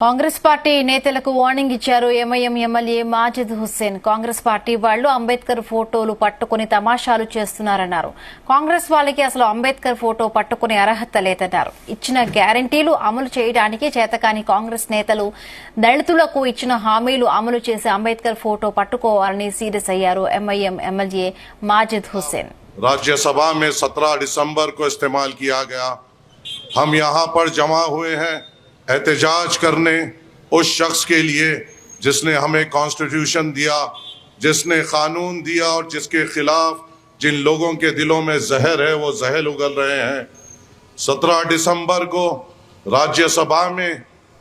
Congress party నేతలకు warning ఇచ్చారు MIM MLA Majid Hussain. Congress party వాళ్లు అంబేద్కర్ ఫోటోలు పట్టుకుని తమాషాలు చేస్తున్నారన్నారు. కాంగ్రెస్ వాళ్ళకి అసలు అంబేద్కర్ ఫోటో పట్టుకునే అర్హత లేదన్నారు. ఇచ్చిన గ్యారంటీలు అమలు చేయడానికి చేతకాని కాంగ్రెస్ నేతలు దళితులకు ఇచ్చిన హామీలు అమలు చేసి అంబేద్కర్ ఫోటో పట్టుకోవాలని సీరియస్ అయ్యారు ఎంఐఎం ఎమ్మెల్యే మాజిద్ హుస్సేన్. राज्यसभा में 17 दिसंबर को इस्तेमाल किया गया। हम यहाँ पर जमा हुए हैं एहतजाज करने उस शख्स के लिए जिसने हमें कॉन्स्टिट्यूशन दिया, जिसने कानून दिया और जिसके खिलाफ जिन लोगों के दिलों में जहर है वो जहर उगल रहे हैं। 17 दिसंबर को राज्यसभा में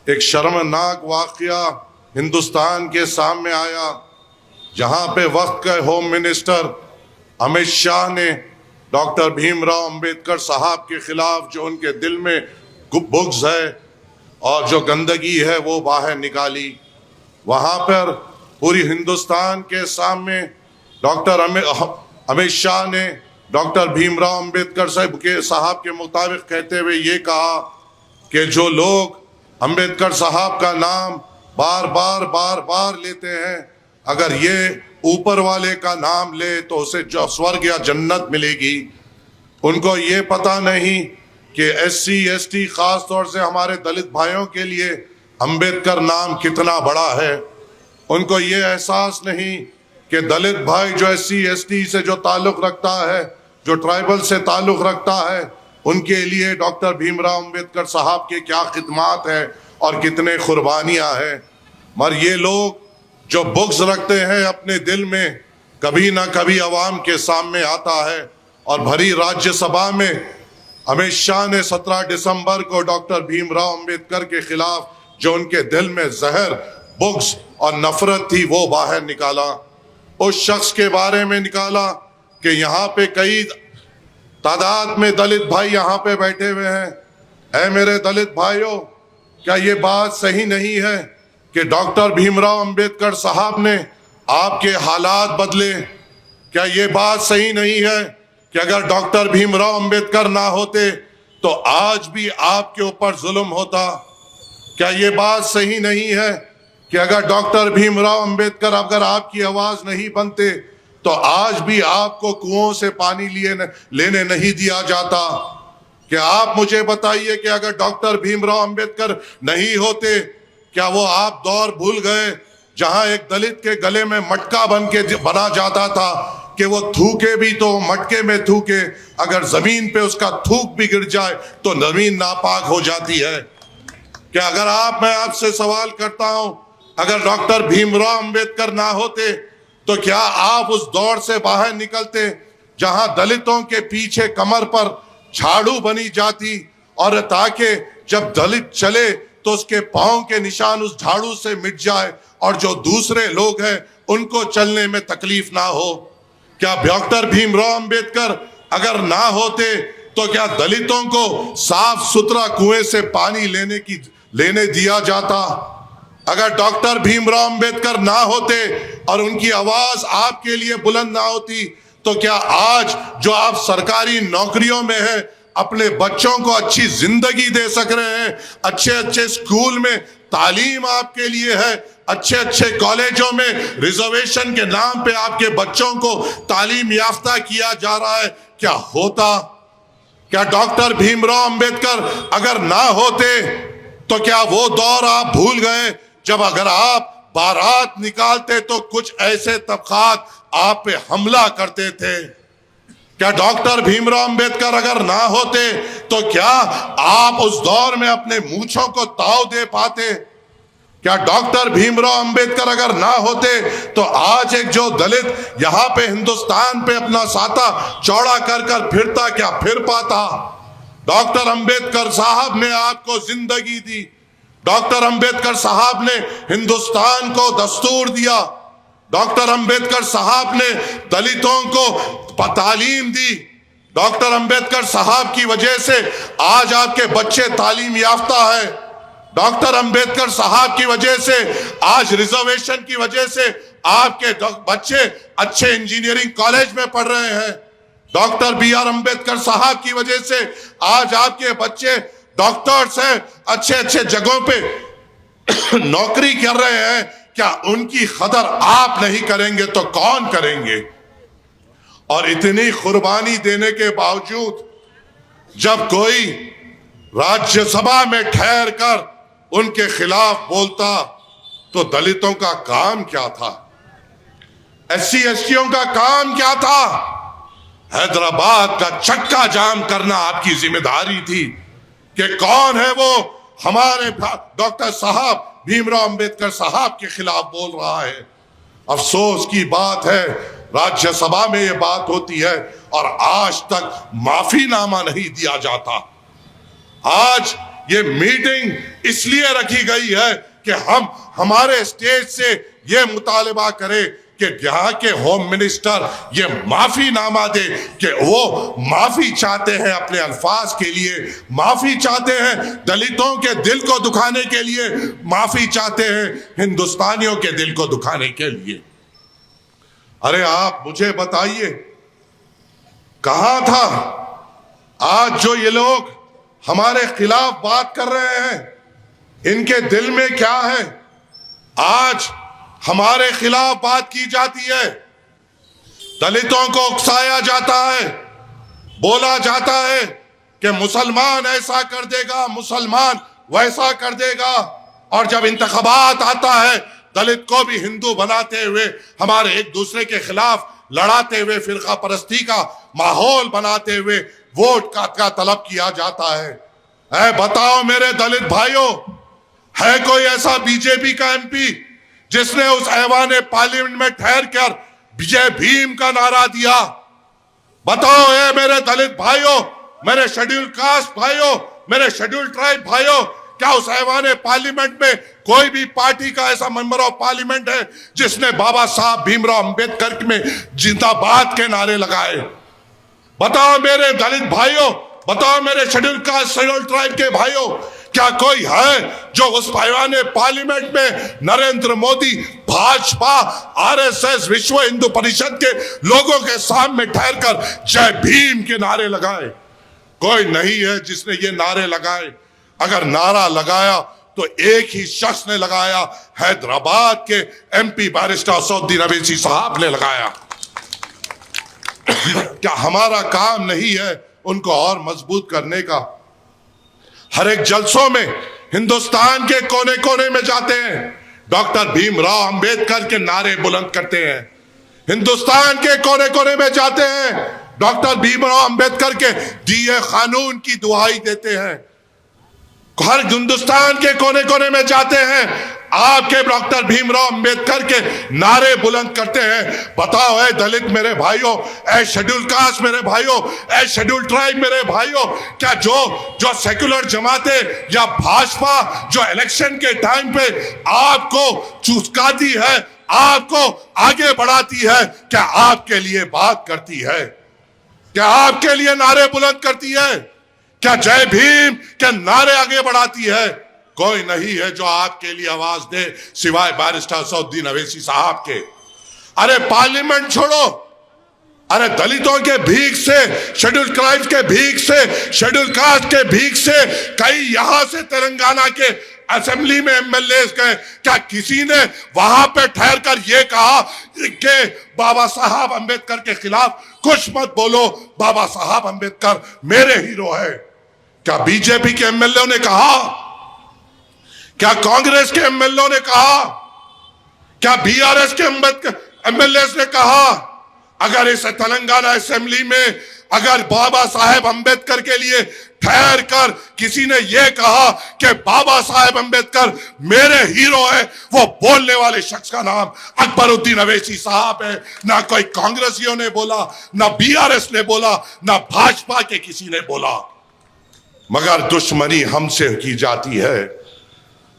एक शर्मनाक वाकया हिंदुस्तान के सामने आया, जहाँ पे वक्त के होम मिनिस्टर अमित शाह ने डॉक्टर भीमराव अंबेडकर साहब के खिलाफ जो उनके दिल में बुग़्ज़ है और जो गंदगी है वो बाहर निकाली। वहाँ पर पूरी हिंदुस्तान के सामने डॉक्टर अमित शाह ने डॉक्टर भीमराव अंबेडकर साहब के मुताबिक कहते हुए ये कहा कि जो लोग अंबेडकर साहब का नाम बार बार लेते हैं, अगर ये ऊपर वाले का नाम ले तो उसे जो स्वर्ग या जन्नत मिलेगी। उनको ये पता नहीं कि SC ST खास तौर से हमारे दलित भाइयों के लिए अंबेडकर नाम कितना बड़ा है। उनको ये एहसास नहीं कि दलित भाई जो SC ST से जो ताल्लुक़ रखता है, जो ट्राइबल से ताल्लुक़ रखता है, उनके लिए डॉक्टर भीमराव अंबेडकर साहब के क्या खिदमात है और कितने कुर्बानियाँ हैं। मगर ये लोग जो बुग़्ज़ रखते हैं अपने दिल में, कभी ना कभी अवाम के सामने आता है। और भरी राज्यसभा में अमित शाह ने 17 दिसंबर को डॉक्टर भीमराव अंबेडकर के खिलाफ जो उनके दिल में जहर, बुग़्ज़ और नफरत थी वो बाहर निकाला। उस शख्स के बारे में निकाला कि यहाँ पे कई तादाद में दलित भाई यहाँ पे बैठे हुए हैं। ऐ मेरे दलित भाइयों, क्या ये बात सही नहीं है कि डॉक्टर भीमराव अंबेडकर साहब ने आपके हालात बदले? क्या ये बात सही नहीं है कि अगर डॉक्टर भीमराव अंबेडकर ना होते तो आज भी आपके ऊपर जुल्म होता? क्या ये बात सही नहीं है कि अगर डॉक्टर भीमराव अंबेडकर अगर आपकी आवाज नहीं बनते तो आज भी आपको कुओं से पानी लेने नहीं दिया जाता? क्या आप मुझे बताइए कि अगर डॉक्टर भीमराव अंबेडकर नहीं होते, क्या वो आप दौर भूल गए जहां एक दलित के गले में मटका बना जाता था कि वो थूके भी तो मटके में थूके, अगर जमीन पे उसका थूक भी गिर जाए तो जमीन नापाक हो जाती है? क्या अगर मैं आपसे सवाल करता हूं, अगर डॉक्टर भीमराव अंबेडकर ना होते तो क्या आप उस दौर से बाहर निकलते जहां दलितों के पीछे कमर पर झाड़ू बनी जाती और ताकि जब दलित चले तो उसके पांव के निशान उस झाड़ू से मिट जाए और जो दूसरे लोग हैं उनको चलने में तकलीफ ना हो? क्या डॉक्टर भीमराव अंबेडकर अगर ना होते तो क्या दलितों को साफ सुथरा कुएं से पानी लेने दिया जाता? अगर डॉक्टर भीमराव अंबेडकर ना होते और उनकी आवाज आपके लिए बुलंद ना होती तो क्या आज जो आप सरकारी नौकरियों में हैं अपने बच्चों को अच्छी जिंदगी दे सक रहे हैं, अच्छे स्कूल में तालीम आपके लिए है, अच्छे कॉलेजों में रिजर्वेशन के नाम पे आपके बच्चों को तालीम याफ्ता किया जा रहा है? क्या होता? क्या डॉक्टर भीमराव अंबेडकर अगर ना होते तो क्या वो दौर आप भूल गए जब अगर आप बारात निकालते तो कुछ ऐसे तबकात आप पे हमला करते थे? क्या डॉक्टर भीमराव अंबेडकर अगर ना होते तो क्या आप उस दौर में अपने मूंछों को ताव दे पाते? क्या डॉक्टर भीमराव अंबेडकर अगर ना होते तो आज एक जो दलित यहाँ पे हिंदुस्तान पे अपना साता चौड़ा कर फिरता, क्या फिर पाता? डॉक्टर अंबेडकर साहब ने आपको जिंदगी दी, डॉक्टर अंबेडकर साहब ने हिंदुस्तान को दस्तूर दिया, डॉक्टर अंबेडकर साहब ने दलितों को तालीम दी, डॉक्टर अंबेडकर साहब की वजह से आज आपके बच्चे तालीम याफ्ता है, डॉक्टर अंबेडकर साहब की वजह से आज रिजर्वेशन की वजह से आपके बच्चे अच्छे इंजीनियरिंग कॉलेज में पढ़ रहे हैं, डॉक्टर BR अंबेडकर साहब की वजह से आज आपके बच्चे डॉक्टर्स हैं, अच्छे जगहों पे नौकरी कर रहे हैं, क्या उनकी कदर आप नहीं करेंगे तो कौन करेंगे? और इतनी कुर्बानी देने के बावजूद जब कोई राज्यसभा में ठहर कर उनके खिलाफ बोलता तो दलितों का काम क्या था? एससी एसटीओं का काम क्या था? हैदराबाद का चक्का जाम करना आपकी जिम्मेदारी थी कि कौन है वो हमारे डॉक्टर साहब भीमराव अंबेडकर साहब के खिलाफ बोल रहा है। अफसोस की बात है राज्यसभा में ये बात होती है और आज तक माफीनामा नहीं दिया जाता। आज ये मीटिंग इसलिए रखी गई है कि हम हमारे स्टेट से ये मुतालबा करें कि यहाँ के होम मिनिस्टर ये माफीनामा दे कि वो माफी चाहते हैं अपने अल्फाज के लिए, माफी चाहते हैं दलितों के दिल को दुखाने के लिए, माफी चाहते हैं हिंदुस्तानियों के दिल को दुखाने के लिए। अरे आप मुझे बताइए कहां था आज जो ये लोग हमारे खिलाफ बात कर रहे हैं? इनके दिल में क्या है? आज हमारे खिलाफ बात की जाती है, दलितों को उकसाया जाता है, बोला जाता है कि मुसलमान ऐसा कर देगा, मुसलमान वैसा कर देगा, और जब इंतखाबात आता है दलित को भी हिंदू बनाते हुए हमारे एक दूसरे के खिलाफ लड़ाते हुए फिरका परस्ती का माहौल बनाते हुए वोट का तलब किया जाता है। बताओ मेरे दलित भाइयों, है कोई ऐसा बीजेपी का एमपी जिसने उस ऐवान पार्लियामेंट में ठहर कर विजय भीम का नारा दिया? बताओ मेरे दलित भाइयों, मेरे शेड्यूल कास्ट भाइयों, मेरे शेड्यूल ट्राइब भाइयों, क्या उस ऐवान पार्लियामेंट में कोई भी पार्टी का ऐसा मेंबर ऑफ पार्लियामेंट है जिसने बाबा साहब भीमराव अंबेडकर में जिंदाबाद के नारे लगाए? बताओ मेरे दलित भाइयों, बताओ मेरे शेड्यूल कास्ट शेड्यूल ट्राइब के भाइयों, क्या कोई है जो उस ऐवान पार्लियामेंट में नरेंद्र मोदी, भाजपा, आरएसएस, विश्व हिंदू परिषद के लोगों के सामने ठहर कर जय भीम के नारे लगाए? कोई नहीं है जिसने ये नारे लगाए। अगर नारा लगाया तो एक ही शख्स ने लगाया, हैदराबाद के एमपी बैरिस्टर असदुद्दीन अवैसी साहब ने लगाया। क्या हमारा काम नहीं है उनको और मजबूत करने का? हर एक जलसों में हिंदुस्तान के कोने कोने में जाते हैं, डॉक्टर भीमराव अंबेडकर के नारे बुलंद करते हैं। हिंदुस्तान के कोने कोने में जाते हैं, डॉक्टर भीमराव अंबेडकर के दिए कानून की दुहाई देते हैं। हर हिंदुस्तान के कोने कोने में जाते हैं, आपके डॉक्टर भीमराव अंबेडकर के नारे बुलंद करते हैं। बताओ दलित मेरे भाइयों, शेड्यूल कास्ट मेरे भाइयों, शेड्यूल ट्राइब मेरे भाइयों, क्या जो सेक्युलर जमातें या भाजपा जो इलेक्शन के टाइम पे आपको चुसकाती है, आपको आगे बढ़ाती है, क्या आपके लिए बात करती है? क्या आपके लिए नारे बुलंद करती है? क्या जय भीम के नारे आगे बढ़ाती है? कोई नहीं है जो आपके लिए आवाज दे सिवाय बैरिस्टर असदुद्दीन अवैसी साहब के। अरे पार्लियामेंट छोड़ो, अरे दलितों के भीख से, शेड्यूल ट्राइब्स के भीख से, शेड्यूल कास्ट के भीख से कई यहां से तेलंगाना के असेंबली में एमएलए गए, क्या किसी ने वहां पे ठहर कर यह कहा कि बाबा साहब अंबेडकर के खिलाफ कुछ मत बोलो, बाबा साहब अंबेडकर मेरे हीरो है? क्या बीजेपी के एमएलए ने कहा? क्या कांग्रेस के एमएलए ने कहा? क्या बीआरएस के एमएलए ने कहा? अगर इस तेलंगाना असेंबली में अगर बाबा साहेब अंबेडकर के लिए ठहर कर किसी ने यह कहा कि बाबा साहेब अंबेडकर मेरे हीरो है, वो बोलने वाले शख्स का नाम अकबरुद्दीन अवैसी साहब है। ना कोई कांग्रेसियों ने बोला, ना बीआरएस ने बोला, ना भाजपा के किसी ने बोला। मगर दुश्मनी हमसे की जाती है,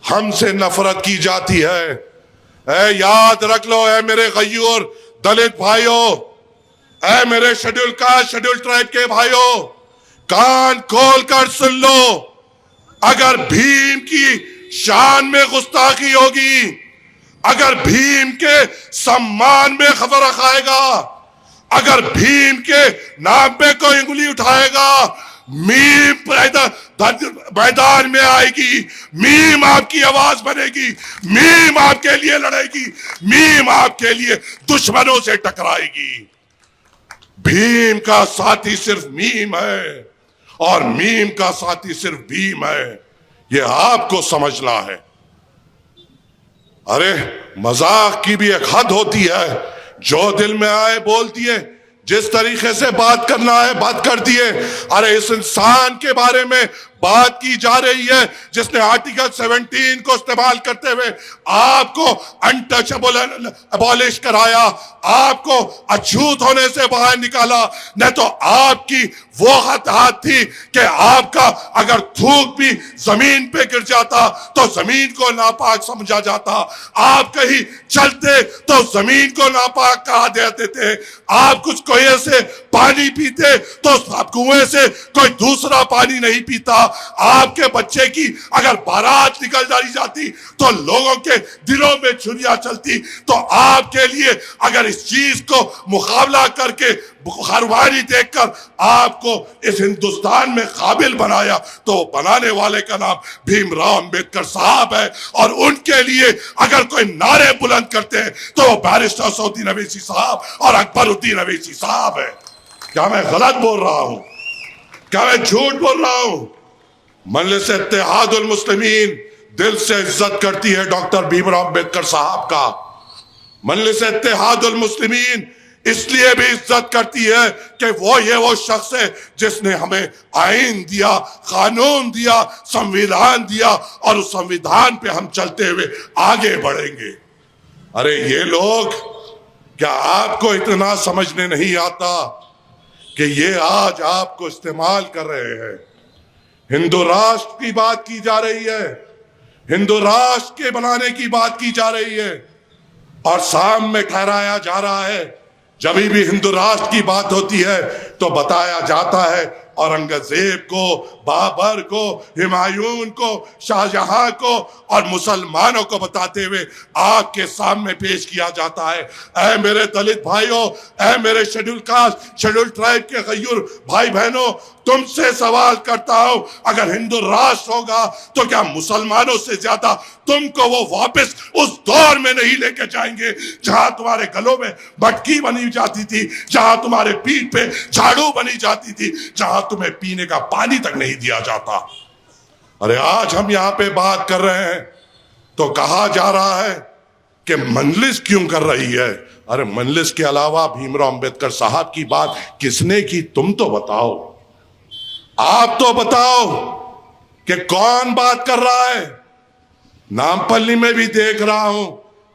हमसे नफरत की जाती है। याद रख लो मेरे गयूर दलित भाइयों, मेरे शेड्यूल कास्ट शेड्यूल ट्राइब के भाइयों, कान खोल कर सुन लो। अगर भीम की शान में गुस्ताखी होगी, अगर भीम के सम्मान में खतरा खाएगा, अगर भीम के नाम पे कोई उंगली उठाएगा, मीम मैदान में आएगी, मीम आपकी आवाज बनेगी, मीम आपके लिए लड़ेगी, मीम आपके लिए दुश्मनों से टकराएगी। भीम का साथी सिर्फ मीम है और मीम का साथी सिर्फ भीम है, ये आपको समझना है। अरे मजाक की भी एक हद होती है, जो दिल में आए बोल दिए, जिस तरीके से बात करना है बात कर दिए। अरे इस इंसान के बारे में बात की जा रही है जिसने आर्टिकल 17 को इस्तेमाल करते हुए आपको अनटचेबल अबॉलिश कराया, आपको अछूत होने से बाहर निकाला। न तो आपकी वो हाथ थी कि आपका अगर थूक भी जमीन पे गिर जाता तो जमीन को नापाक समझा जाता, आप कहीं चलते तो जमीन को नापाक कहा देते थे, आप कुछ कुएं से पानी पीते तो कुएं से कोई दूसरा पानी नहीं पीता, आपके बच्चे की अगर बारात निकल जाती तो लोगों के दिलों में छुरियां चलती। तो आपके लिए अगर इस चीज को मुकाबला करके बुखारवानी देखकर आपको इस हिंदुस्तान में काबिल बनाया तो बनाने वाले का नाम भीमराव अंबेडकर साहब है। और उनके लिए अगर कोई नारे बुलंद करते हैं तो वो बैरिस्टर सऊदीन अवैसी साहब और अकबरुद्दीन अवैसी साहब है। क्या मैं गलत बोल रहा हूं? क्या मैं झूठ बोल रहा हूं? मजलिस इत्तेहादुल मुस्लिमीन दिल से इज्जत करती है डॉक्टर भीमराव अंबेडकर साहब का। मजलिस इत्तेहादुल मुस्लिमीन इसलिए भी इज्जत करती है कि वो शख्स है जिसने हमें आईन दिया, कानून दिया, संविधान दिया और उस संविधान पे हम चलते हुए आगे बढ़ेंगे। अरे ये लोग, क्या आपको इतना समझने नहीं आता कि ये आज आपको इस्तेमाल कर रहे हैं? हिंदू राष्ट्र की बात की जा रही है, हिंदू राष्ट्र के बनाने की बात की जा रही है और सामने ठहराया जा रहा है। जब भी हिंदू राष्ट्र की बात होती है तो बताया जाता है औरंगजेब को, बाबर को, हुमायूं को, शाहजहां को और मुसलमानों को बताते हुए आपके सामने पेश किया जाता है। ऐ मेरे दलित भाइयों, ऐ मेरे शेड्यूल कास्ट, शेड्यूल ट्राइब के गयूर भाई बहनों, तुमसे सवाल करता हूं, अगर हिंदू राष्ट्र होगा तो क्या मुसलमानों से ज्यादा तुमको वो वापस उस दौर में नहीं लेके जाएंगे जहां तुम्हारे गलों में मटकी बनी जाती थी, जहां तुम्हारे पीठ पे झाड़ू बनी जाती थी, जहां तुम्हें पीने का पानी तक नहीं दिया जाता? अरे आज हम यहां पे बात कर रहे हैं तो कहा जा रहा है कि मजलिस क्यों कर रही है। अरे मजलिस के अलावा भीमराव अंबेडकर साहब की बात किसने की? तुम तो बताओ, आप तो बताओ कि कौन बात कर रहा है। नामपल्ली में भी देख रहा हूं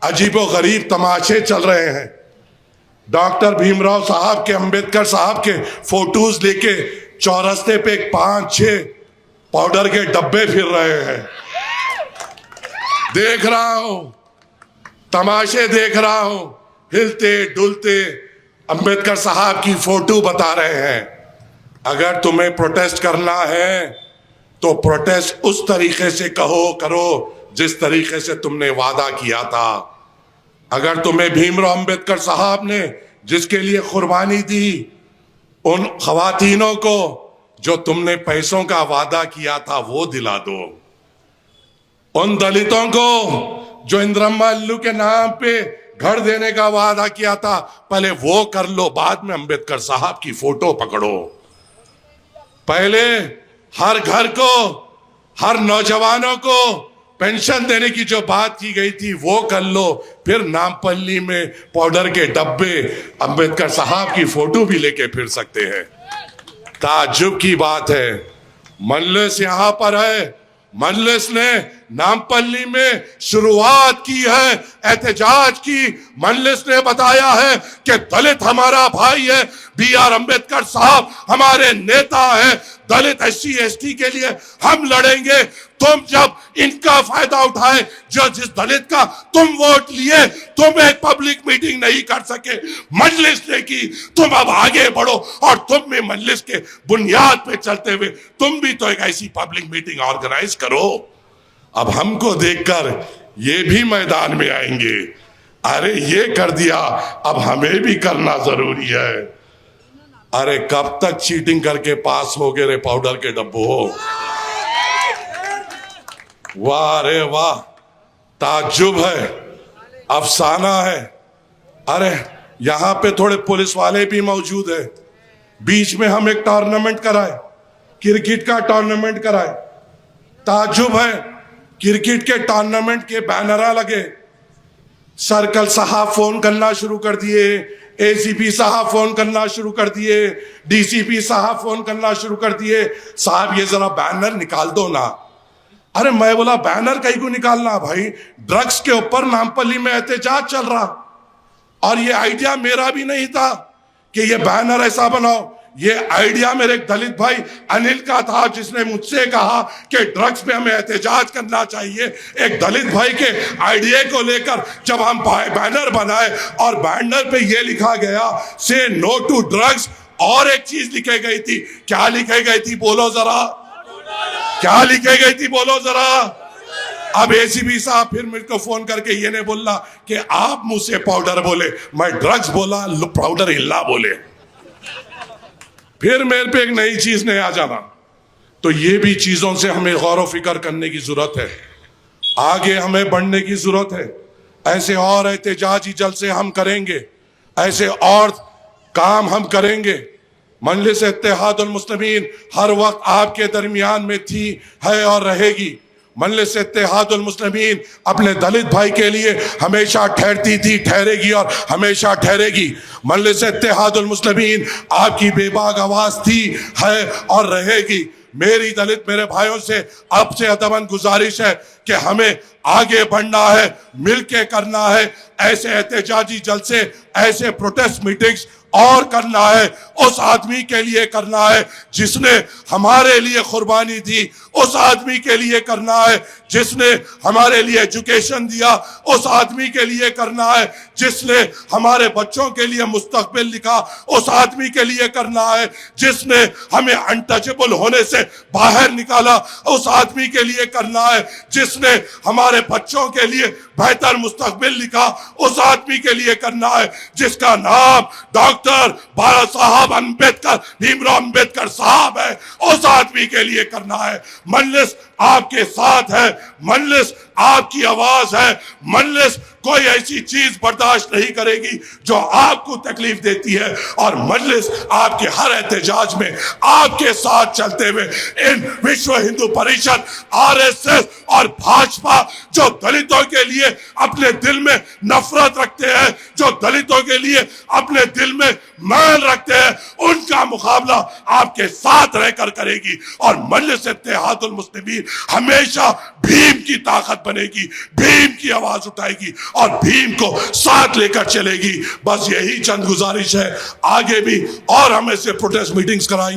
अजीबो गरीब तमाशे चल रहे हैं। डॉक्टर भीमराव साहब के, अंबेडकर साहब के फोटोज लेके चौरस्ते पे 5-6 पाउडर के डब्बे फिर रहे हैं। देख रहा हूं, तमाशे देख रहा हूं, हिलते डुलते अंबेडकर साहब की फोटो बता रहे हैं। अगर तुम्हें प्रोटेस्ट करना है तो प्रोटेस्ट उस तरीके से करो जिस तरीके से तुमने वादा किया था। अगर तुम्हें भीमराव अंबेडकर साहब ने जिसके लिए कुर्बानी दी, उन खवातीनों को जो तुमने पैसों का वादा किया था वो दिला दो। उन दलितों को जो इंदिरम्मा अल्लू के नाम पे घर देने का वादा किया था, पहले वो कर लो, बाद में अंबेडकर साहब की फोटो पकड़ो। पहले हर घर को, हर नौजवानों को पेंशन देने की जो बात की गई थी वो कर लो, फिर नामपल्ली में पाउडर के डब्बे, अंबेडकर साहब की फोटो भी लेके फिर सकते हैं। ताज्जुब की बात है, मजलिस यहां पर है, मजलिस ने नामपल्ली में शुरुआत की है एहतजाज की। मजलिस ने बताया है कि दलित हमारा भाई है, BR अंबेडकर साहब हमारे नेता है, दलित SC ST के लिए हम लड़ेंगे। तुम जब इनका फायदा उठाए, जो जिस दलित का तुम वोट लिए, तुम एक पब्लिक मीटिंग नहीं कर सके, मजलिस ने की। तुम अब आगे बढ़ो और तुम भी मजलिस के बुनियाद पे चलते हुए तुम भी तो एक ऐसी पब्लिक मीटिंग ऑर्गेनाइज करो। अब हमको देखकर ये भी मैदान में आएंगे, अरे ये कर दिया, अब हमें भी करना जरूरी है। अरे कब तक चीटिंग करके पास हो गए रे पाउडर के डब्बो। वाह रे वाह, ताज्जुब है, अफसाना है। अरे यहां पे थोड़े पुलिस वाले भी मौजूद है। बीच में हम एक टूर्नामेंट कराए, क्रिकेट का टूर्नामेंट कराए। ताज्जुब है, क्रिकेट के टूर्नामेंट के बैनर लगे। सर्कल साहब फोन करना शुरू कर दिए, एसीपी साहब फोन करना शुरू कर दिए, डीसीपी साहब फोन करना शुरू कर दिए, साहब ये जरा बैनर निकाल दो ना। अरे मैं बोला बैनर कहीं को निकालना भाई, ड्रग्स के ऊपर नामपल्ली में एहतजाज चल रहा। और ये आइडिया मेरा भी नहीं था कि ये बैनर ऐसा बनाओ। ये आइडिया मेरे एक दलित भाई अनिल का था, जिसने मुझसे कहा कि ड्रग्स पे हमें एहतजाज करना चाहिए। एक दलित भाई के आइडिया को लेकर जब हम बैनर बनाए और बैनर पे ये लिखा गया से नो टू ड्रग्स, और एक चीज लिखी गई थी। क्या लिखी गई थी बोलो जरा, क्या लिखी गई थी बोलो जरा। अब एसीपी साहब फिर मेरे को फोन करके ये नहीं बोला कि आप मुझसे पाउडर बोले, मैं ड्रग्स बोला, पाउडर हिल्ला बोले। फिर मेरे पे एक नई चीज ने आ जाना। तो ये भी चीजों से हमें गौर व फिक्र करने की जरूरत है, आगे हमें बढ़ने की जरूरत है। ऐसे और एहतजाजी जलसे हम करेंगे, ऐसे और काम हम करेंगे। मजलिस इत्तेहादुल मुस्लिमीन हर वक्त आपके दरमियान में थी, है और रहेगी। मजलिस इत्तेहादुल मुस्लिमीन अपने दलित भाई के लिए हमेशा ठहरती थी, ठहरेगी और हमेशा ठहरेगी। मजलिस इत्तेहादुल मुस्लिमीन आपकी बेबाक आवाज थी, है और रहेगी। मेरी दलित मेरे भाइयों से अब से अदबन गुजारिश है कि हमें आगे बढ़ना है, मिलके करना है। ऐसे एहतजाजी जलसे, ऐसे प्रोटेस्ट मीटिंग्स और करना है। उस आदमी के लिए करना है जिसने हमारे लिए कुर्बानी दी, उस आदमी के लिए करना है जिसने हमारे लिए एजुकेशन दिया, उस आदमी के लिए करना है जिसने हमारे बच्चों के लिए मुस्तकबिल लिखा, उस आदमी के लिए करना है जिसने हमें अनटचेबल होने से बाहर निकाला, उस आदमी के लिए करना है जिसने हमारे बच्चों के लिए बेहतर मुस्तकबिल लिखा, उस आदमी के लिए करना है जिसका नाम डॉक्टर बाबा साहब अम्बेडकर, भीमराव अम्बेडकर साहब है। उस आदमी के लिए करना है। मजलिस आपके साथ है, मजलिस आपकी आवाज है। मजलिस कोई ऐसी चीज बर्दाश्त नहीं करेगी जो आपको तकलीफ देती है, और मजलिस आपके हर एहतजाज में आपके साथ चलते हुए इन विश्व हिंदू परिषद, आरएसएस और भाजपा जो दलितों के लिए अपने दिल में नफरत रखते हैं, जो दलितों के लिए अपने दिल में मैल रखते हैं, उनका मुकाबला आपके साथ रहकर करेगी। और मजलिस इत्तेहादुल मुस्लिमीन हमेशा भीम की ताकत बनेगी, भीम की आवाज उठाएगी और भीम को साथ लेकर चलेगी। बस यही चंद गुजारिश है। आगे भी और हम ऐसे प्रोटेस्ट मीटिंग्स कराएंगे।